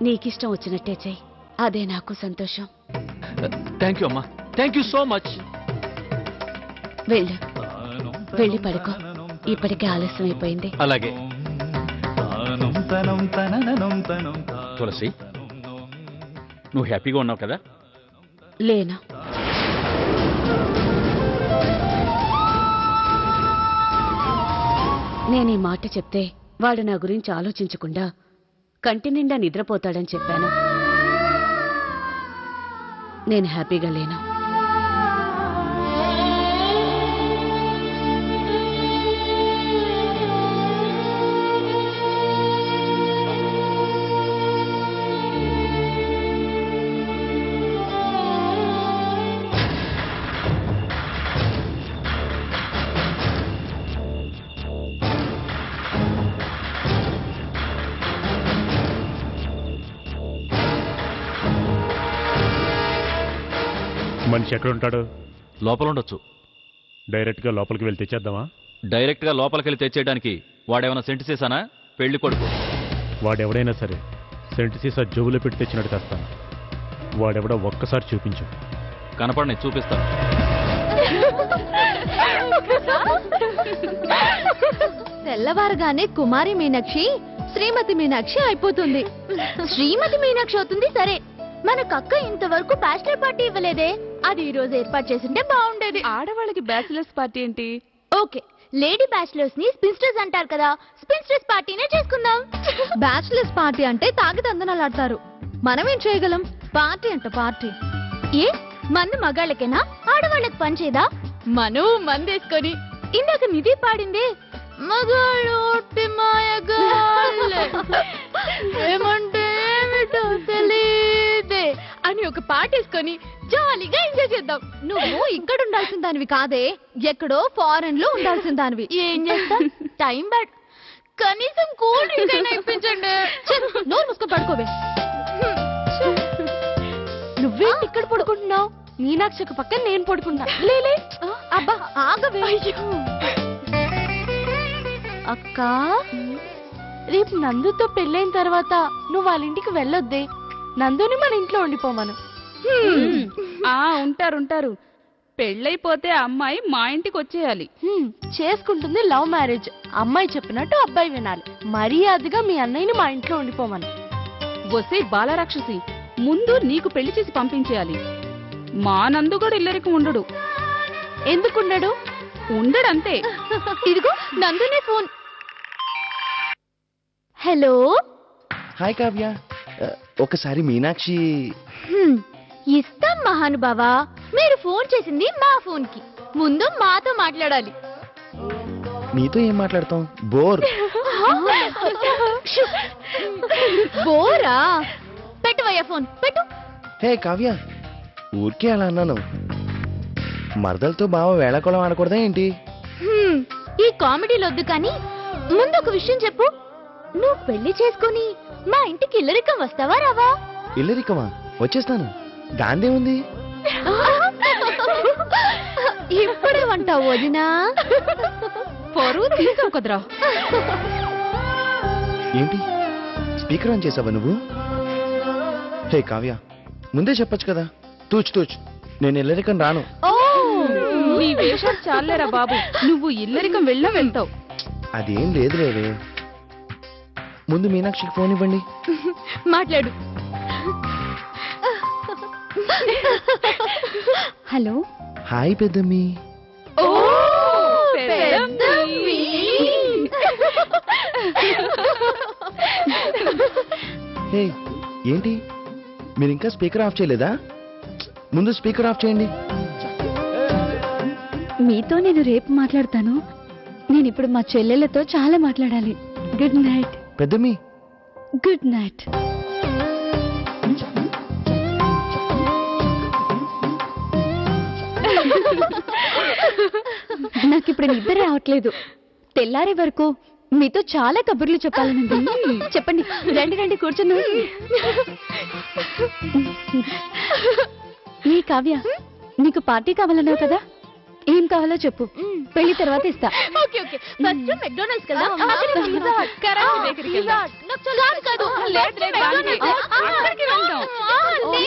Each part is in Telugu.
నీకిష్టం వచ్చినట్టే చెయ్యి, అదే నాకు సంతోషం. థ్యాంక్ యూ అమ్మా, థ్యాంక్ యూ సో మచ్. వెళ్ళు, వెళ్ళి పడుకో, ఇప్పటికే ఆలస్యం అయిపోయింది. అలాగే. తులసి, నువ్వు హ్యాపీగా ఉన్నావు కదా? లేనా? నేను ఈ మాట చెప్తే వాడు నా గురించి ఆలోచించకుండా కంటి నిండా నిద్రపోతాడని చెప్పాను. నేను హ్యాపీగా లేను. మనిషి ఎక్కడ ఉంటాడు? లోపల ఉండొచ్చు. డైరెక్ట్గా లోపలికి వెళ్ళి తెచ్చేద్దామా? డైరెక్ట్గా లోపలికెళ్ళి తెచ్చేయడానికి వాడేమైనా సెంటు చేశానా? పెళ్లి కొడుకు. వాడెవడైనా సరే సెంటు సీసా జోబులో పెట్టి తెచ్చినట్టు తెస్తాను. వాడెవడో ఒక్కసారి చూపించు. కనపడని చూపిస్తాను. తెల్లవారుగానే కుమారి మీనాక్షి శ్రీమతి మీనాక్షి అయిపోతుంది. శ్రీమతి మీనాక్షి అవుతుంది సరే, మనకు అక్క ఇంతవరకు బ్యాచిలర్ పార్టీ ఇవ్వలేదే, అది ఈ రోజు ఏర్పాటు చేసింటే బాగుండేది. ఆడవాళ్ళకి బ్యాచిలర్స్ పార్టీ ఏంటి? ఓకే, లేడీ బ్యాచిలర్స్ ని స్పిన్స్టర్స్ అంటారు కదా, స్పిన్స్టర్స్ పార్టీనే చేసుకుందాం. బ్యాచిలర్స్ పార్టీ అంటే తాగి తందనాలాడతారు, మనమేం చేయగలం? పార్టీ అంట పార్టీ. ఏ మందు మగాళ్ళకేనా, ఆడవాళ్ళకి పనిచేదా? మనం మందేసుకొని ఇందాక నిధి పాడిందే మగాళ్ళు ఒట్టి మాయగాళ్ళే, ఏమంటే ఏమిటో తెలీదే అని ఒక పాట వేసుకొని జాలీగా ఎంజాయ్ చేద్దాం. నువ్వు ఇక్కడ ఉండాల్సిన దానివి కాదే, ఎక్కడో ఫారెన్ లో ఉండాల్సిన దానివి. ఏం చేస్తా, టైం బ్యాడ్, కనీసం కూల్ డ్రింక్ అయినా ఇప్పించండి. నోరు మూసుకొని పడుకోవే. నువ్వేంటి ఇక్కడ పడుకుంటున్నావు? మీనాక్షి పక్కన నేను పడుకున్నా. లేలే, అబ్బా ఆగవే. అక్క, రేపు నందుతో పెళ్ళైన తర్వాత నువ్వు వాళ్ళ ఇంటికి వెళ్ళొద్దే, నందుని మన ఇంట్లో ఉండిపోమను. ఉంటారు. పెళ్ళైపోతే అమ్మాయి మా ఇంటికి వచ్చేయాలి. చేసుకుంటుంది లవ్ మ్యారేజ్, అమ్మాయి చెప్పినట్టు అబ్బాయి వినాలి. మర్యాదగా మీ అన్నయ్యని మా ఇంట్లో ఉండిపోమను. వసే బాలరాక్షసి, ముందు నీకు పెళ్లి చేసి పంపించేయాలి. మా నందు కూడా ఇల్లరికి ఉండడు. ఎందుకున్నాడు? ఉండడంతే. ఇదిగో నందునే ఫోన్. హలో. హాయ్ కావ్య, ఒకసారి మీనాక్షి. ఇస్తాం మహానుభావా, మీరు ఫోన్ చేసింది మా ఫోన్ కి, ముందు మాతో మాట్లాడాలి. నీతో ఏం మాట్లాడతాం? బోర్. బోరా? పెట్టవయ్యా ఫోన్, పెట్టు. హే కావ్య, ఊరికే అలా అన్నాను. మరదలతో బావ వేళకోళం ఆడకూడదా ఏంటి? ఈ కామెడీలు వద్దు కానీ ముందు ఒక విషయం చెప్పు, నువ్వు పెళ్లి చేసుకుని మా ఇంటికి ఇల్లరికం వస్తావా రావా? ఇల్లరికమా? వచ్చేస్తాను, దాందే ఉంది. ఇప్పుడేమంటావు వదినా? పరువు తీసావు కదరా. ఏంటి స్పీకర్ ఆన్ చేసావా నువ్వు? హే కావ్య, ముందే చెప్పొచ్చు కదా. తూచ్ నేను ఇల్లరికం రాను. నీ వేషాలు చాలేరా బాబు, నువ్వు ఇల్లరికం వెళ్తావు. అదేం లేదు లేవే. ముందు మీనాక్షికి ఫోన్ ఇవ్వండి. మాట్లాడు. హలో. హాయ్ పెద్దమ్మి. హే ఏంటి, మీరు ఇంకా స్పీకర్ ఆఫ్ చేయలేదా? ముందు స్పీకర్ ఆఫ్ చేయండి. మీతో నేను రేపు మాట్లాడతాను, నేను ఇప్పుడు మా చెల్లెలతో చాలా మాట్లాడాలి. గుడ్ నైట్ పెద్దమ్మి. Good night. నాకు ఇప్పుడు నిద్ర రావట్లేదు, తెల్లారే వరకు మీతో చాలా కబుర్లు చెప్పాలనుంది. చెప్పండి, రండి కూర్చున్నా. నీ కావ్య, నీకు పార్టీ కావాలన్నావు కదా, ఏం కావాలో చెప్పు పెళ్లి తర్వాత ఇస్తా. ఓకే ఓకే ఫస్ట్ మెక్డొనాల్డ్స్ కదా. పిజ్జా హట్, కరాచీ బేకరీకి వెళ్దాం. కాదు, లేదు, దానికి. అక్కడికి వెళ్దాం.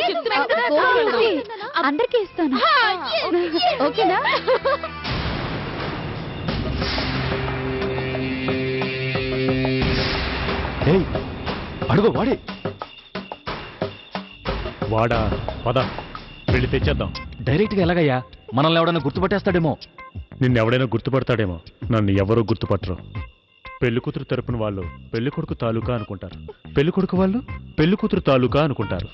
చెప్తున్నాను కదా, వెళ్దాం. అందరికీ ఇస్తాను. ఓకేనా? ఏయ్, అడుగు వాడే. వాడా పద వెళ్ళి తెచ్చేద్దాం. డైరెక్ట్గా ఎలాగయ్యా? మనల్ని ఎవడన్నా గుర్తుపట్టేస్తాడేమో. నిన్నెవడైనా గుర్తుపడతాడేమో, నన్ను ఎవరూ గుర్తుపట్టరు. పెళ్లి కూతురు తరపున వాళ్ళు పెళ్లి కొడుకు తాలూకా అనుకుంటారు, పెళ్లి కొడుకు వాళ్ళు పెళ్లి కూతురు తాలూకా అనుకుంటారు.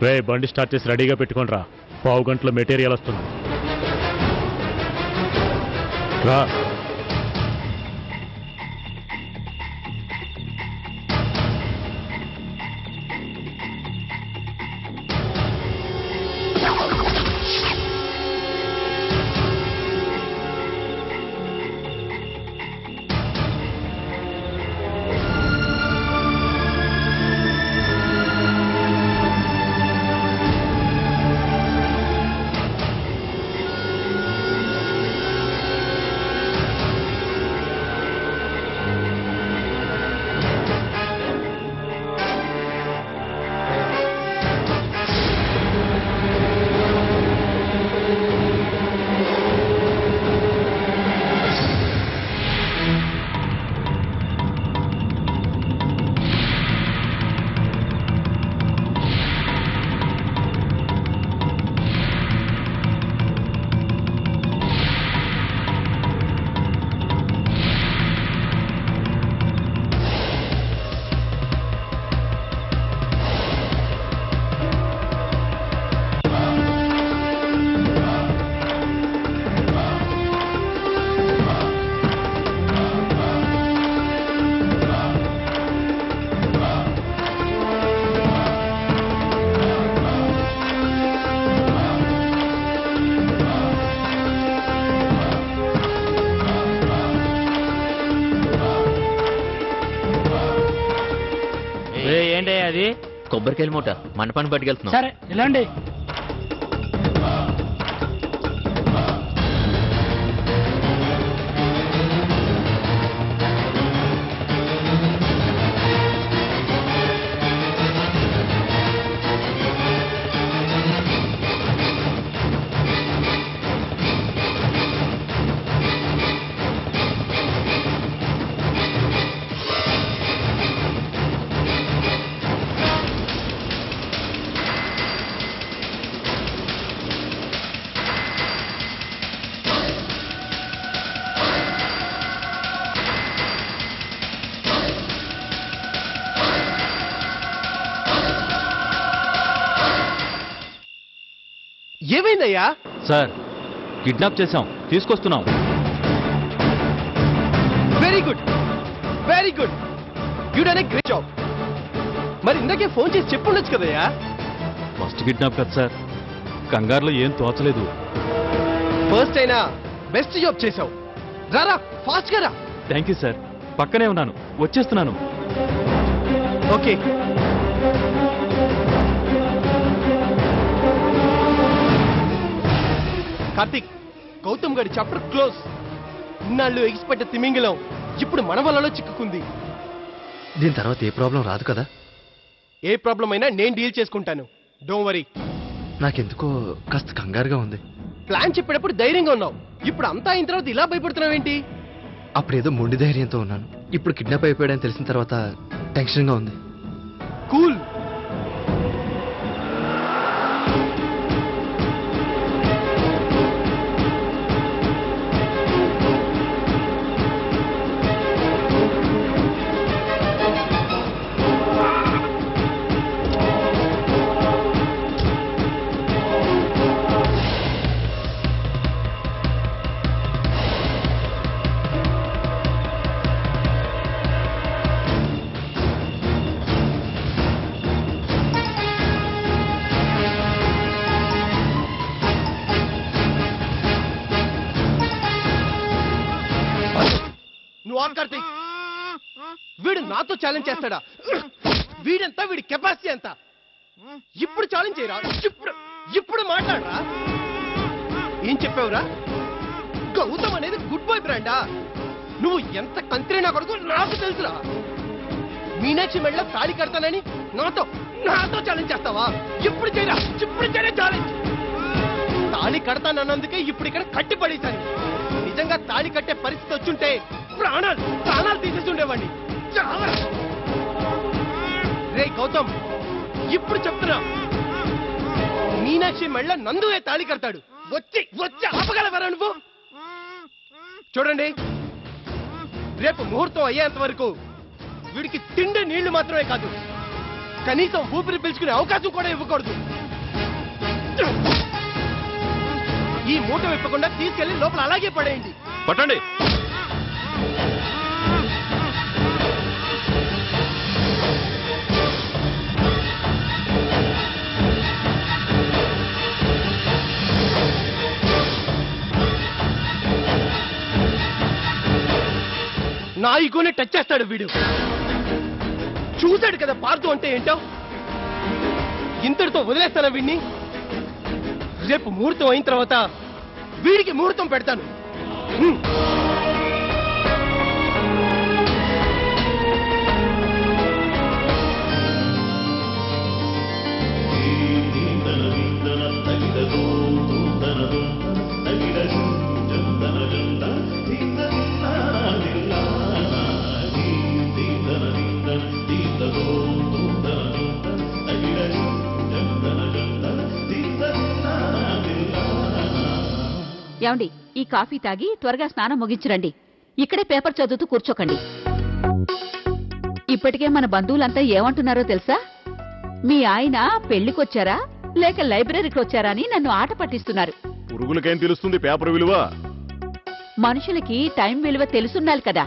రే బండి స్టార్ట్ చేసి రెడీగా పెట్టుకోండి రా, 15 గంటల మెటీరియల్ వస్తుంది. రా. ఏంటి అది? కొబ్బరికాయల మూట మండపాన్ని పట్టుకెళ్తున్నాం. సరే ఇలాండి. ఏమైందయ్యా? సార్, కిడ్నాప్ చేశాం, తీసుకొస్తున్నాం. Very good, very good, you done a great job. మరి ఇందాకే ఫోన్ చేసి చెప్పుండొచ్చు కదయ్యా. ఫస్ట్ కిడ్నాప్ కదా సార్, కంగారులో ఏం తోచలేదు. ఫస్ట్ అయినా బెస్ట్ జాబ్ చేసావు. రారా ఫాస్ట్ గా రా. థ్యాంక్ యూ సార్, పక్కనే ఉన్నాను, వచ్చేస్తున్నాను. ఓకే. కార్తీక్, గౌతమ్ గారి చాప్టర్ క్లోజ్. ఇన్నాళ్ళు ఎగిసిపెట్ట తిమింగలం ఇప్పుడు మన వలలో చిక్కుకుంది. దీని తర్వాత ఏ ప్రాబ్లం రాదు కదా? ఏ ప్రాబ్లం అయినా నేను డీల్ చేసుకుంటాను, డోంట్ వరీ. నాకెందుకో కాస్త కంగారుగా ఉంది. ప్లాన్ చెప్పేటప్పుడు ధైర్యంగా ఉన్నావు, ఇప్పుడు అంతా అయిన తర్వాత ఇలా భయపడుతున్నావేంటి? అప్పుడేదో మొండి ధైర్యంతో ఉన్నాను, ఇప్పుడు కిడ్నాప్ అయిపోయాడని తెలిసిన తర్వాత టెన్షన్గా ఉంది. కూల్. కార్తీక్, వీడు నాతో ఛాలెంజ్ చేస్తాడా? వీడెంత, వీడి కెపాసిటీ ఎంత? ఇప్పుడు ఛాలెంజ్ చేయరా, ఇప్పుడు మాట్లాడరా. ఏం చెప్పావురా? గౌతమ్ అనేది గుడ్ బాయ్ బ్రాండా? నువ్వు ఎంత కంత్రైనా కొడుకు నాకు తెలుసురా. మీనాక్షి మెడలో తాళి కడతానని నాతో ఛాలెంజ్ చేస్తావా? ఇప్పుడు చేయరా ఛాలెంజ్. తాళి కడతానన్నందుకే ఇప్పుడు ఇక్కడ కట్టి పడేశాను. నిజంగా తాళి కట్టే పరిస్థితి వచ్చుంటే ప్రాణాలు తీసేసి ఉండేవాడిని. రే గౌతమ్, ఇప్పుడు చెప్తున్నా, మీనాక్షి మెళ్ళ నందువే తాళి కడతాడు. వచ్చి ఆపగలవరా నువ్వు? చూడండి, రేపు ముహూర్తం అయ్యేంత వరకు వీడికి తిండి నీళ్లు మాత్రమే కాదు, కనీసం ఊపిరి పీల్చుకునే అవకాశం కూడా ఇవ్వకూడదు. ఈ మూట విప్పకుండా తీసుకెళ్లి లోపల అలాగే పడేయండి. పట్టండి. నా ఈగోనే టచ్ చేస్తాడు వీడు. చూశాడు కదా పార్దు అంటే ఏంటో. ఇంతటితో వదిలేస్తానా వీడిని? రేపు ముహూర్తం అయిన తర్వాత వీడికి ముహూర్తం పెడతాను. ఏమండి, ఈ కాఫీ తాగి త్వరగా స్నానం ముగించురండి. ఇక్కడే పేపర్ చదువుతూ కూర్చోకండి. ఇప్పటికే మన బంధువులంతా ఏమంటున్నారో తెలుసా? మీ ఆయన పెళ్లికొచ్చారా లేక లైబ్రరీకి వచ్చారా అని నన్ను ఆట పట్టిస్తున్నారు. పురుగులకేం తెలుస్తుంది పేపర్ విలువ? మనుషులకి టైం విలువ తెలుసుండాలి కదా.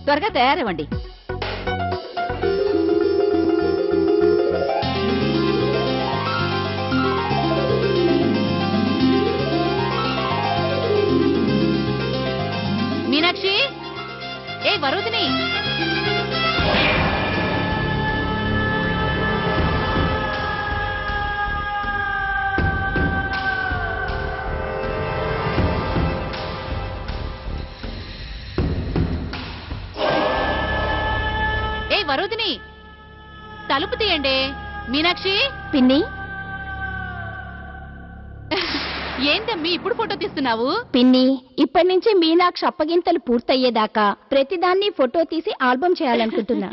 త్వరగా తయారవ్వండి. మీనాక్షి, ఏ వరుదిని, వరుదిని తలుపు తీయండి. మీనాక్షి. పిన్ని, ఏందమ్మీ ఇప్పుడు ఫోటో తీస్తున్నావు? పిన్ని, ఇప్పటి నుంచి మీనాక్షి అప్పగింతలు పూర్తయ్యేదాకా ప్రతిదాన్ని ఫోటో తీసి ఆల్బమ్ చేయాలనుకుంటున్నా.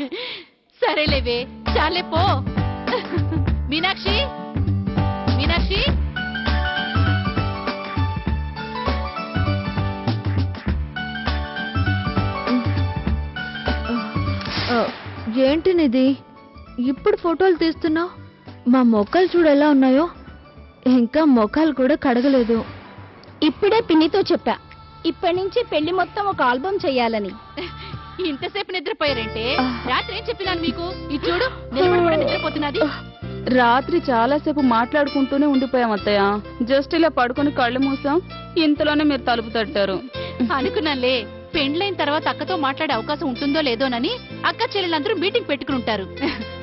సరేలేవే, చాలే పో. మీనాక్షి, మీనాక్షి. ఏంటినిది? ఇప్పుడు ఫోటోలు తీస్తున్నావు? మా మొక్కలు చూడు ఎలా ఉన్నాయో. ఇంకా మొక్కలు కూడా కడగలేదు. ఇప్పుడే పిన్నితో చెప్పా, ఇప్పటి నుంచి పెళ్లి మొత్తం ఒక ఆల్బమ్ చెయ్యాలని. ఇంతసేపు నిద్రపోయారంటే? రాత్రి ఏం చెప్పినాను మీకు? ఇది చూడు, నిలబడి కూడా నిద్రపోతున్నది. రాత్రి చాలాసేపు మాట్లాడుకుంటూనే ఉండిపోయాం అత్తయ్య. జస్ట్ ఇలా పడుకొని కళ్ళు మూసాం, ఇంతలోనే మీరు తలుపు తట్టారు. అనుకున్నానులే, పెండ్లైన తర్వాత అక్కతో మాట్లాడే అవకాశం ఉంటుందో లేదోనని అక్క చెల్లెలందరూ మీటింగ్ పెట్టుకుని ఉంటారు.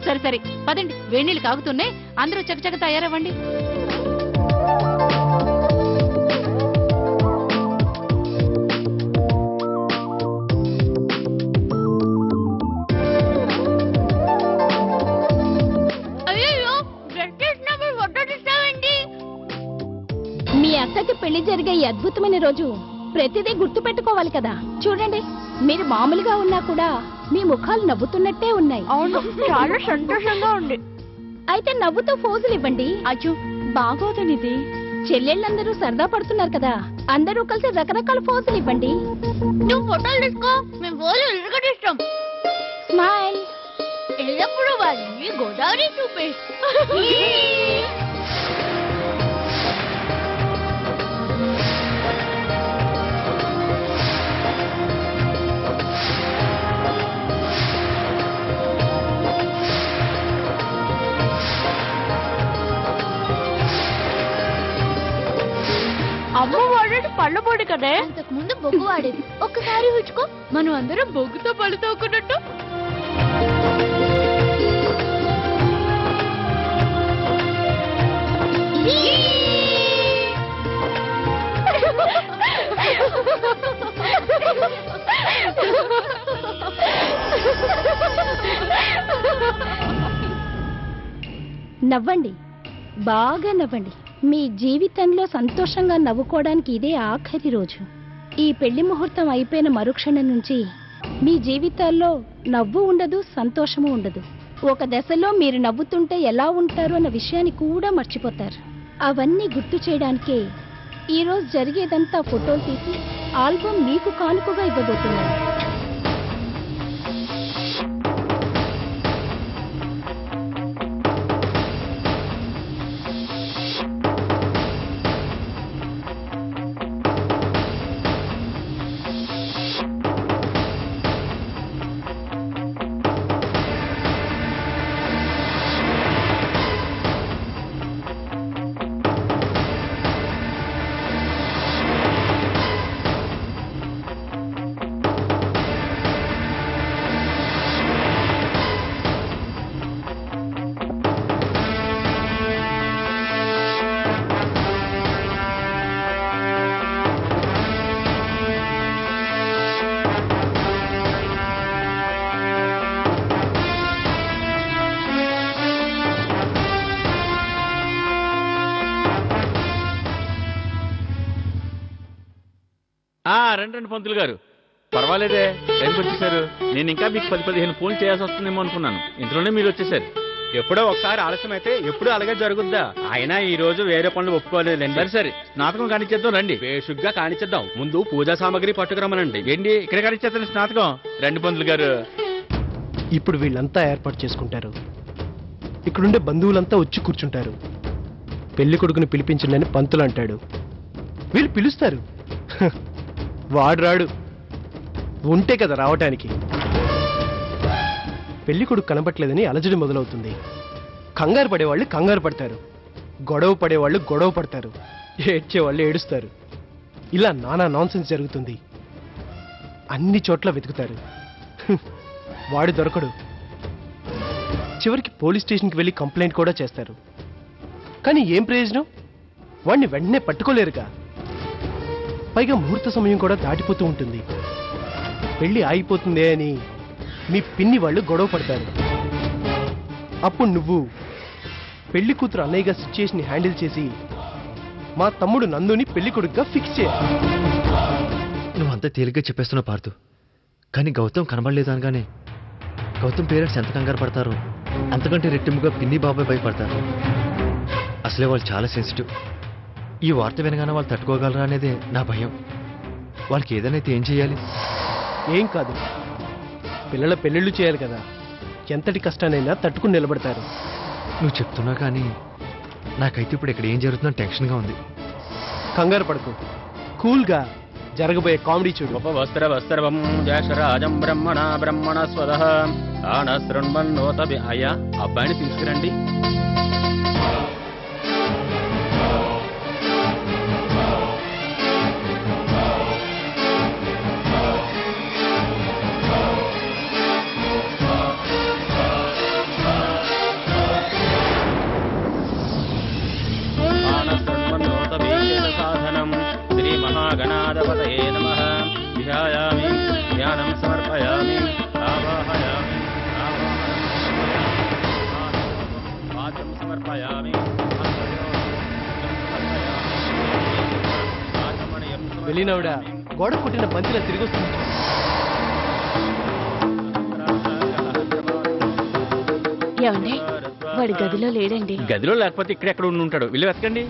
సరే సరే పదండి, వేణీళ్ళు కాగుతున్నాయి, అందరూ చకచక తయారవ్వండి. మీ అక్కకి పెళ్లి జరిగే ఈ అద్భుతమైన రోజు ప్రతిదీ గుర్తు పెట్టుకోవాలి కదా. చూడండి, మీరు మామూలుగా ఉన్నా కూడా మీ ముఖాలు నవ్వుతున్నట్టే ఉన్నాయి. అవును, చాలా సంతోషంగా ఉంది. అయితే నవ్వుతూ ఫోజులు ఇవ్వండి. అయ్యో, బాగోదనిది. చెల్లెళ్ళందరూ సరదా పడుతున్నారు కదా, అందరూ కలిసి రకరకాల ఫోజులు ఇవ్వండి. నువ్వు ఫోటోలు తీసుకో, మేము ఫోజులు ఇరగడిస్తాం. స్మైల్. ఎల్లప్పుడూ వాళ్ళని గోదావరి చూపే. అమ్మ వాడేది పళ్ళ పొడి కదే. అంతకు ముందు బొగ్గు వాడేది. ఒక్కసారి ఊచుకో. మనం అందరం బొగ్గుతో పళ్ళు తోకున్నట్టు. నవ్వండి, బాగా నవ్వండి. మీ జీవితంలో సంతోషంగా నవ్వుకోవడానికి ఇదే ఆఖరి రోజు. ఈ పెళ్లి ముహూర్తం అయిపోయిన మరుక్షణం నుంచి మీ జీవితాల్లో నవ్వు ఉండదు, సంతోషము ఉండదు. ఒక దశలో మీరు నవ్వుతుంటే ఎలా ఉంటారు అన్న విషయాన్ని కూడా మర్చిపోతారు. అవన్నీ గుర్తు చేయడానికే ఈరోజు జరిగేదంతా ఫోటోలు తీసి ఆల్బమ్ మీకు కానుకగా ఇవ్వబోతున్నాను. రండి పంతులు గారు, పర్వాలేదే టైంకి వచ్చేసారు. నేను ఇంకా మీకు 10-15 ఫోన్ చేయాల్సి వస్తుందేమో అనుకున్నాను, ఇంట్లోనే మీరు వచ్చేసారు. ఎప్పుడో ఒకసారి ఆలస్యం అయితే ఎప్పుడు అలాగే జరుగుద్దా? అయినా ఈ రోజు వేరే పనులు ఒప్పుకోలేదండి. సరే సరే, స్నాతకం కానిచ్చేద్దాం రండి. బేషుగ్గా కానిచ్చేద్దాం. ముందు పూజా సామాగ్రి పట్టుకురమ్మనండి. ఏంటి ఇక్కడ కానిచ్చేస్తాను స్నాతకం? రండి పంతులు గారు. ఇప్పుడు వీళ్ళంతా ఏర్పాటు చేసుకుంటారు. ఇక్కడుండే బంధువులంతా వచ్చి కూర్చుంటారు. పెళ్లి కొడుకుని పిలిపించిందని పంతులు అంటాడు. వీళ్ళు పిలుస్తారు. హ, వాడు రాడు, ఉంటే కదా రావటానికి. పెళ్లి కొడుకు కనబట్లేదని అలజడి మొదలవుతుంది. కంగారు పడేవాళ్ళు కంగారు పడతారు, గొడవ పడేవాళ్ళు గొడవ పడతారు, ఏడ్చేవాళ్ళు ఏడుస్తారు. ఇలా నానా నాన్సెన్స్ జరుగుతుంది. అన్ని చోట్ల వెతుకుతారు. హ్, వాడు దొరకడు. చివరికి పోలీస్ స్టేషన్కి వెళ్ళి కంప్లైంట్ కూడా చేస్తారు. కానీ ఏం ప్రయోజనం? వాడిని వెంటనే పట్టుకోలేరుగా. పైగా ముహూర్త సమయం కూడా దాటిపోతూ ఉంటుంది. పెళ్లి ఆగిపోతుందే అని మీ పిన్ని వాళ్ళు గొడవ పడతారు. అప్పుడు నువ్వు పెళ్లి కూతురు అన్నయ్యగా సిచ్యుయేషన్ హ్యాండిల్ చేసి మా తమ్ముడు నందుని పెళ్లి కొడుకుగా ఫిక్స్ చేయాలి. నువ్వు అంతా తేలిగ్గా చెప్పేస్తున్నావు పార్థు, కానీ గౌతమ్ కనబడలేదు అనగానే గౌతమ్ పేరెంట్స్ ఎంత కంగారు పడతారో అంతకంటే రెట్టింపుగా పిన్ని బాబాయ్ భయపడతారు. అసలే వాళ్ళు చాలా సెన్సిటివ్. ఈ వార్త వినగానే వాళ్ళు తట్టుకోగలరా అనేదే నా భయం. వాళ్ళకి ఏదైనా అయితే ఏం చేయాలి? ఏం కాదు, పిల్లల పెళ్ళిళ్ళు చేయాలి కదా, ఎంతటి కష్టానైనా తట్టుకుని నిలబడతారు. నువ్వు చెప్తున్నా కానీ నాకైతే ఇప్పుడు ఇక్కడ ఏం జరుగుతుందో టెన్షన్గా ఉంది. కంగారు పడకు, కూల్గా జరగబోయే కామెడీ చూడు. ఉపవస్త్ర వస్త్రవం జాషరాజం బ్రహ్మణ బ్రహ్మణ స్వదః ఆనశృణ్వన్నోతభి. అయ్యా, అబ్బాయిని తీసుకురండి. సాధనం శ్రీ మహాగణాధిపతయే నమః. ధ్యాయామి, ధ్యానం సమర్పయామి, ఆవాహయామి, పాద్యం సమర్పయామి, వెళ్ళినవిడా గోడ కొట్టిన బంతిలా తిరిగి వస్తుంది. ఏమండి, వాడి గదిలో లేడండి. గదిలో లేకపోతే ఇక్కడెక్కడ ఉండి ఉంటాడు, వెళ్ళి వెతకండి.